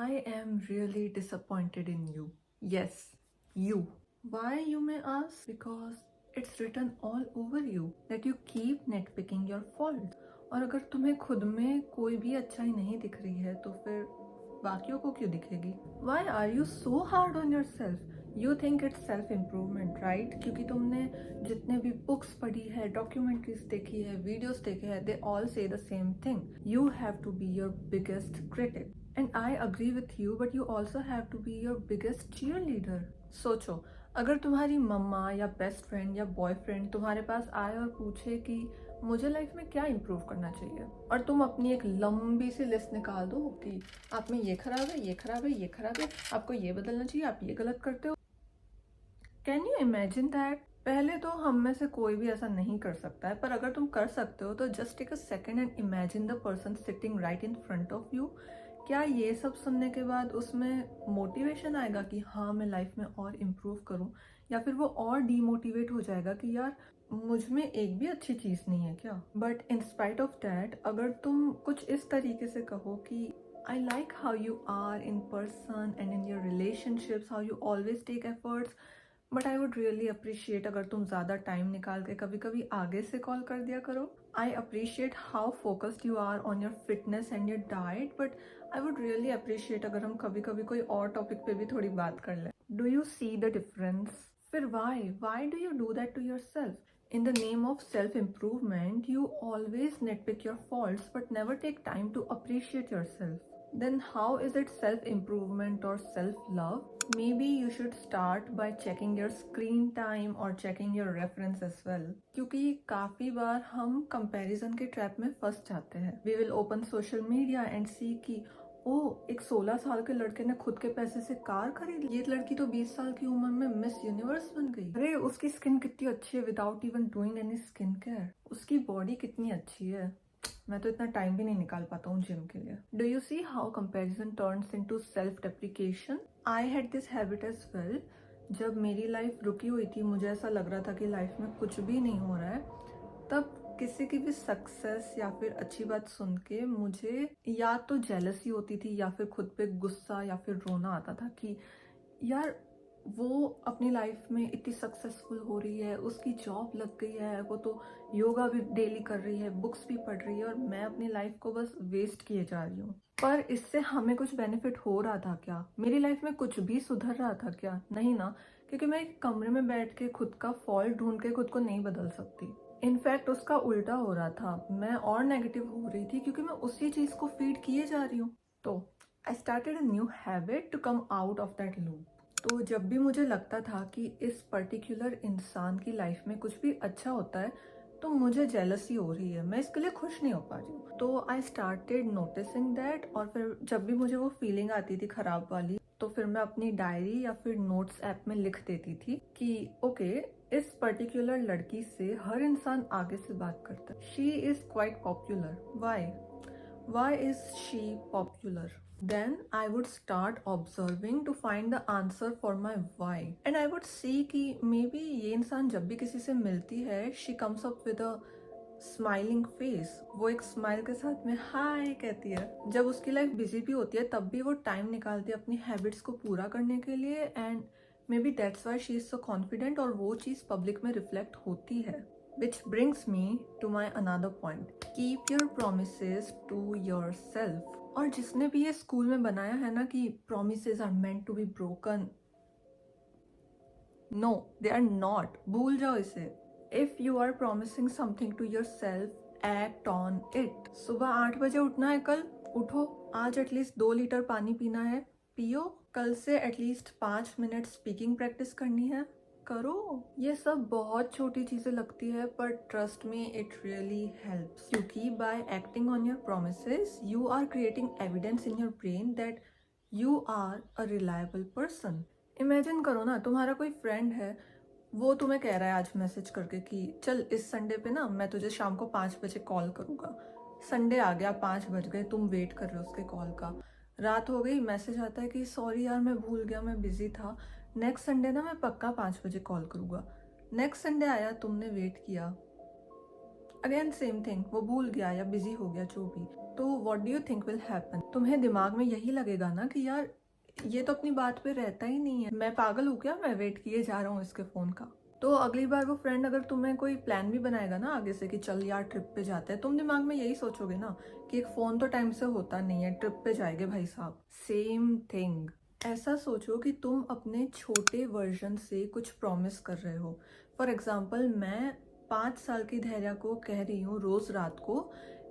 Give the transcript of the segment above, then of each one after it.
I am really disappointed in you. Yes, you. Why, you may ask? Because it's written all over you that you keep nitpicking your faults. और अगर तुम्हें खुद में कोई भी अच्छाई नहीं दिख रही है तो फिर बाकियों को क्यों दिखेगी? Why are you so hard on yourself? You think it's self improvement, right? क्योंकि तुमने जितने भी बुक्स पढ़ी है, डॉक्यूमेंट्रीज देखी है, वीडियोस देखे हैं, they all say the same thing. You have to be your biggest critic. And I agree with you, but you also have to be your biggest cheerleader. सोचो, अगर तुम्हारी मम्मा या बेस्ट फ्रेंड या boyfriend तुम्हारे पास आए और पूछे कि मुझे लाइफ में क्या इम्प्रूव करना चाहिए, और तुम अपनी एक लंबी सी लिस्ट निकाल दो कि आप में ये खराब है, ये खराब है, ये खराब है, आपको ये बदलना चाहिए, आप ये गलत करते हो। Can you imagine that? पहले तो हम में से कोई भी ऐसा नहीं कर सकता है, पर अगर तुम कर सकते हो तो just take a second and imagine the person sitting right in front of you. क्या ये सब सुनने के बाद उसमें मोटिवेशन आएगा कि हाँ मैं लाइफ में और इम्प्रूव करूँ, या फिर वो और डीमोटिवेट हो जाएगा कि यार मुझ में एक भी अच्छी चीज़ नहीं है क्या? But in spite of that, अगर तुम कुछ इस तरीके से कहो कि I like how you are in person and in your relationships, how you always take efforts, but I would really appreciate अगर तुम ज़्यादा टाइम निकाल के कभी कभी आगे से कॉल कर दिया करो। I appreciate how focused you are on your fitness and your diet, but I would really appreciate अगर हम कभी कभी कोई और टॉपिक पे भी थोड़ी बात कर लें। Do you see the difference? फिर why do you do that to yourself? In the name of self-improvement, you always nitpick your faults but never take time to appreciate yourself. Then how is it self-improvement or self-love? Maybe you should start by checking your screen time or checking your reference as well. क्योंकि काफ़ी बार हम comparison के trap में फंस जाते हैं. We will open social media and see कि ओ एक 16 साल के लड़के ने खुद के पैसे से कार खरीद ली, ये लड़की तो 20 साल की उम्र में मिस यूनिवर्स बन गई, अरे उसकी स्किन कितनी अच्छी है without even doing any skin care, उसकी बॉडी कितनी अच्छी है, मैं तो इतना टाइम भी नहीं निकाल पाता हूँ जिम के लिए। Do you see how comparison turns into self deprecation? I had this habit as well. जब मेरी लाइफ रुकी हुई थी, मुझे ऐसा लग रहा था कि लाइफ में कुछ भी नहीं हो रहा है, तब किसी की भी सक्सेस या फिर अच्छी बात सुन के मुझे या तो जेलसी होती थी या फिर खुद पे गुस्सा या फिर रोना आता था कि यार वो अपनी लाइफ में इतनी सक्सेसफुल हो रही है, उसकी जॉब लग गई है, वो तो योगा भी डेली कर रही है, बुक्स भी पढ़ रही है, और मैं अपनी लाइफ को बस वेस्ट किए जा रही हूँ। पर इससे हमें कुछ बेनिफिट हो रहा था क्या? मेरी लाइफ में कुछ भी सुधर रहा था क्या? नहीं ना, क्योंकि मैं एक कमरे में बैठ के खुद का फॉल्ट ढूंढ के खुद को नहीं बदल सकती। इनफैक्ट उसका उल्टा हो रहा था, मैं और नेगेटिव हो रही थी क्योंकि मैं उसी चीज़ को फीड किए जा रही हूँ। तो I started a new habit to come out of that loop. तो जब भी मुझे लगता था कि इस पर्टिकुलर इंसान की लाइफ में कुछ भी अच्छा होता है तो मुझे जेलसी हो रही है, मैं इसके लिए खुश नहीं हो पा रही हूँ। तो आई स्टार्टेड नोटिसिंग दैट, और फिर जब भी मुझे वो फीलिंग आती थी खराब वाली, तो फिर मैं अपनी डायरी या फिर नोट्स ऐप में लिख देती थी कि ओके, इस पर्टिकुलर लड़की से हर इंसान आगे से बात करता है, she is quite popular, why is she popular? Then I would start observing to find the answer for my why. And I would see कि maybe ये इंसान जब भी किसी से मिलती है, she comes up with a smiling face. वो एक स्माइल के साथ में हाय कहती है। जब उसकी लाइफ बिजी भी होती है तब भी वो टाइम निकालती है अपनी हैबिट्स को पूरा करने के लिए, and may be that's why she is so confident, और वो चीज़ पब्लिक में रिफ्लेक्ट होती है। Which brings me to my another point. Keep your promises to yourself. और जिसने भी ये स्कूल में बनाया है ना कि promises are meant to be broken, no, they are not. भूल जाओ इसे। If you are promising something to yourself, act on it. सुबह 8 बजे उठना है कल, उठो। आज एटलीस्ट 2 लीटर पानी पीना है, पियो। कल से एटलीस्ट 5 मिनट स्पीकिंग प्रैक्टिस करनी है, करो। ये सब बहुत छोटी चीजें लगती है, पर trust me it really helps, क्योंकि by acting on your promises you are creating evidence in your brain that you are a reliable person. Imagine करो ना, तुम्हारा कोई फ्रेंड है, वो तुम्हें कह रहा है आज मैसेज करके कि चल इस संडे पे ना मैं तुझे शाम को 5 बजे कॉल करूंगा। संडे आ गया, 5 बज गए, तुम वेट कर रहे हो उसके कॉल का, रात हो गई, मैसेज आता है कि सॉरी यार मैं भूल गया, मैं बिजी था, नेक्स्ट संडे ना मैं पक्का 5 बजे कॉल करूँगा। नेक्स्ट संडे आया, तुमने वेट किया, अगेन सेम थिंग, वो भूल गया या बिजी हो गया जो भी, तो what do you think will happen? तुम्हें दिमाग में यही लगेगा ना कि यार ये तो अपनी बात पे रहता ही नहीं है, मैं पागल हूँ क्या, मैं वेट किए जा रहा हूँ इसके फोन का। तो अगली बार वो फ्रेंड अगर तुम्हें कोई प्लान भी बनाएगा ना आगे से कि चल यार ट्रिप पे जाते हैं, तुम दिमाग में यही सोचोगे ना कि एक फोन तो टाइम से होता नहीं है, ट्रिप पे जाएंगे भाई साहब। सेम थिंग, ऐसा सोचो कि तुम अपने छोटे वर्जन से कुछ प्रॉमिस कर रहे हो। फॉर एग्जाम्पल, मैं 5 साल की धैर्य को कह रही हूँ रोज रात को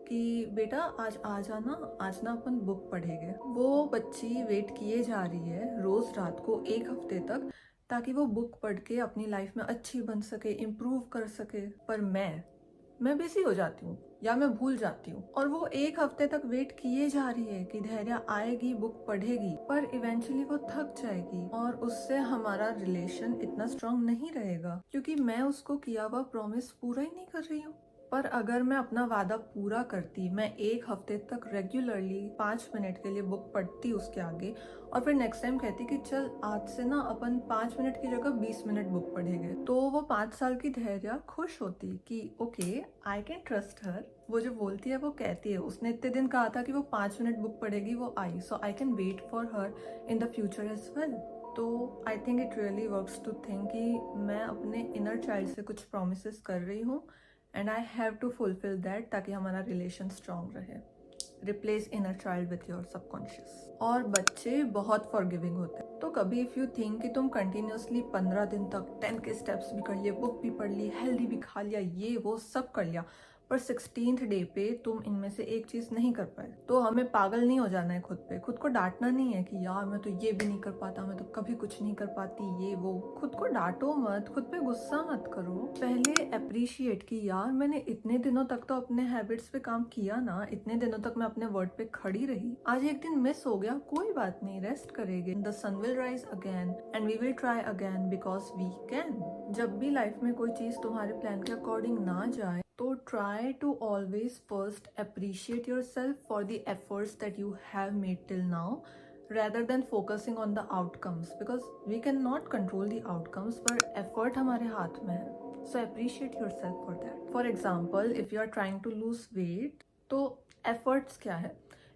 कि बेटा आज आ जाना, आज ना अपन बुक पढ़ेंगे। वो बच्ची वेट किए जा रही है रोज रात को 1 हफ्ते तक, ताकि वो बुक पढ़ के अपनी लाइफ में अच्छी बन सके, इम्प्रूव कर सके। पर मैं बिजी हो जाती हूँ या मैं भूल जाती हूँ, और वो 1 हफ्ते तक वेट किए जा रही है कि धैर्य आएगी, बुक पढ़ेगी, पर इवेंचुअली वो थक जाएगी और उससे हमारा रिलेशन इतना स्ट्रांग नहीं रहेगा, क्योंकि मैं उसको किया हुआ प्रॉमिस पूरा ही नहीं कर रही हूँ। पर अगर मैं अपना वादा पूरा करती, मैं 1 हफ्ते तक रेगुलरली 5 मिनट के लिए बुक पढ़ती उसके आगे, और फिर नेक्स्ट टाइम कहती कि चल आज से ना अपन 5 मिनट की जगह 20 मिनट बुक पढ़ेंगे, तो वो 5 साल की धैर्य खुश होती कि okay I can trust her. वो जो बोलती है वो कहती है, उसने इतने दिन कहा था कि वो 5 मिनट बुक पढ़ेगी, वो आई, so I can wait for her in the future as well. तो I think it really works to think कि मैं अपने इनर चाइल्ड से कुछ प्रोमिस कर रही हूँ and I have to fulfil that, ताकि हमारा रिलेशन स्ट्रांग रहे। Replace inner child with your subconscious. और बच्चे बहुत फॉरगिविंग होते हैं, तो कभी इफ यू थिंक कि तुम कंटिन्यूसली 15 दिन तक 10 के स्टेप्स भी कर लिए, बुक भी पढ़ ली, हेल्दी भी खा लिया, ये वो सब कर लिया, पर 16th डे पे तुम इनमें से एक चीज नहीं कर पाए, तो हमें पागल नहीं हो जाना है खुद पे। खुद को डांटना नहीं है कि यार मैं तो ये भी नहीं कर पाता, मैं तो कभी कुछ नहीं कर पाती, ये वो। खुद को डांटो मत, खुद पे गुस्सा मत करो। पहले अप्रिशिएट कि यार मैंने इतने दिनों तक तो अपने हैबिट्स पे काम किया ना, इतने दिनों तक मैं अपने वर्ड पे खड़ी रही, आज एक दिन मिस हो गया, कोई बात नहीं, रेस्ट करेंगे, the sun will rise again and we will try again because we can. जब भी लाइफ में कोई चीज तुम्हारे प्लान के अकॉर्डिंग ना जाए, तो try to always first appreciate yourself for the efforts that you have made till now, rather than focusing on the outcomes, because we cannot control the outcomes, but effort हमारे हाथ में है. So appreciate yourself for that. For example, if you are trying to lose weight, तो efforts क्या है?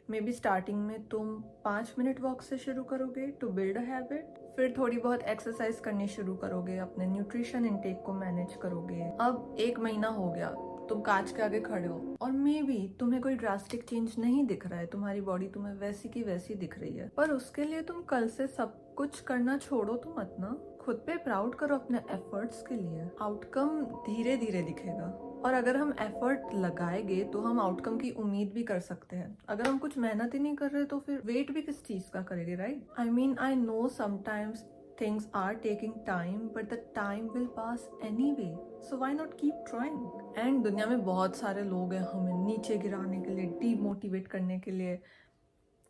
May be starting में तुम 5 minute walk से शुरू करोगे टू बिल्ड अ हैबिट, फिर थोड़ी बहुत एक्सरसाइज करनी शुरू करोगे, अपने न्यूट्रिशन इनटेक को मैनेज करोगे। अब 1 महीना हो गया, तुम कांच के आगे खड़े हो और मे बी तुम्हें कोई ड्रास्टिक चेंज नहीं दिख रहा है, तुम्हारी बॉडी तुम्हें वैसी की वैसी दिख रही है, पर उसके लिए तुम कल से सब कुछ करना छोड़ो तो मत ना। खुद पे प्राउड करो अपने एफर्ट्स के लिए। आउटकम धीरे धीरे दिखेगा, और अगर हम एफर्ट लगाएंगे तो हम आउटकम की उम्मीद भी कर सकते हैं। अगर हम कुछ मेहनत ही नहीं कर रहे तो फिर वेट भी किस चीज का करेंगे, right? I mean I know sometimes things are taking time, but the time will pass anyway, so why not keep trying? And दुनिया में बहुत सारे लोग हैं हमें नीचे गिराने के लिए, डीमोटिवेट करने के लिए,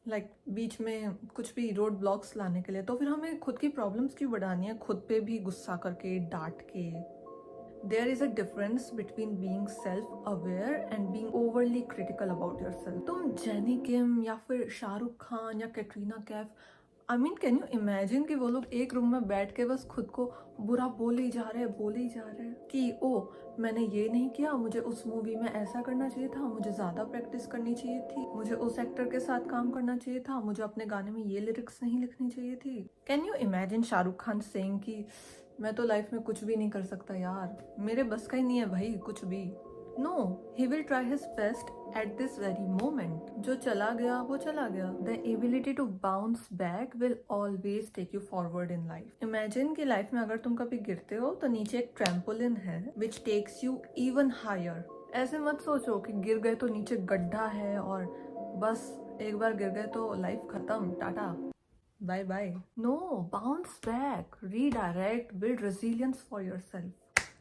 बीच में कुछ भी रोड ब्लॉक्स लाने के लिए। तो फिर हमें खुद की प्रॉब्लम्स क्यों बढ़ानी है, खुद पे भी गुस्सा करके, डांट के। There is a difference between being self-aware and being overly critical about yourself. तुम जेनी किम या फिर शाहरुख खान या Katrina Kaif, I mean can you imagine कि वो लोग एक रूम में बैठ के बस खुद को बुरा बोले ही जा रहे हैं कि ओ मैंने ये नहीं किया, मुझे उस मूवी में ऐसा करना चाहिए था, मुझे ज्यादा प्रैक्टिस करनी चाहिए थी, मुझे उस एक्टर के साथ काम करना चाहिए था, मुझे अपने गाने में ये लिरिक्स नहीं लिखनी चाहिए थी। Can you imagine Shahrukh Khan saying कि मैं तो लाइफ में कुछ भी नहीं कर सकता यार, मेरे बस का ही नहीं है भाई कुछ भी। No, he will try his best at this very moment. जो चला गया वो चला गया। The ability to bounce back will always take you forward in life. Imagine कि लाइफ में अगर तुम कभी गिरते हो तो नीचे एक ट्रैम्पोलिन है which takes you even higher. ऐसे मत सोचो कि गिर गए तो नीचे गड्ढा है और बस एक बार गिर गए तो लाइफ खत्म, tata bye bye. No, bounce back, redirect, build resilience for yourself.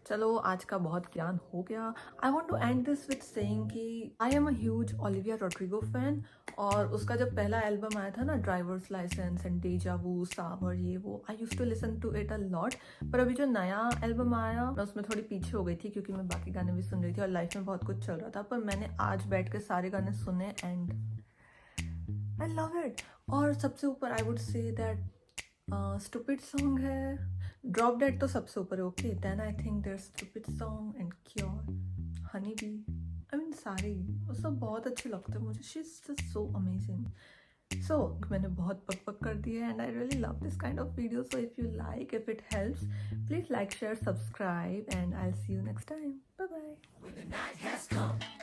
चलो आज का बहुत ज्ञान हो गया। I want to end this with saying कि I am a huge Olivia Rodrigo fan, और उसका जब पहला एल्बम आया था ना, drivers license and deja vu, sour, ये वो, I used to listen to it a lot. पर अभी जो नया एल्बम आया मैं उसमें थोड़ी पीछे हो गई थी क्योंकि मैं बाकी गाने भी सुन रही थी और लाइफ में बहुत कुछ चल रहा था, पर मैंने आज बैठ के सारे गाने सुने एंड आई लव इट। और सबसे ऊपर I would say that stupid song है, ड्रॉप डेड तो सबसे ऊपर है, okay, then I think there stupid song and cure. Honey bee, I mean सारे वो सब बहुत अच्छे लगते हैं मुझे. She is just so amazing. So मैंने बहुत बक कर दी है, and I really love this kind of videos. So if you like, if it helps, please like, share, subscribe, and I'll see you next time. Bye bye.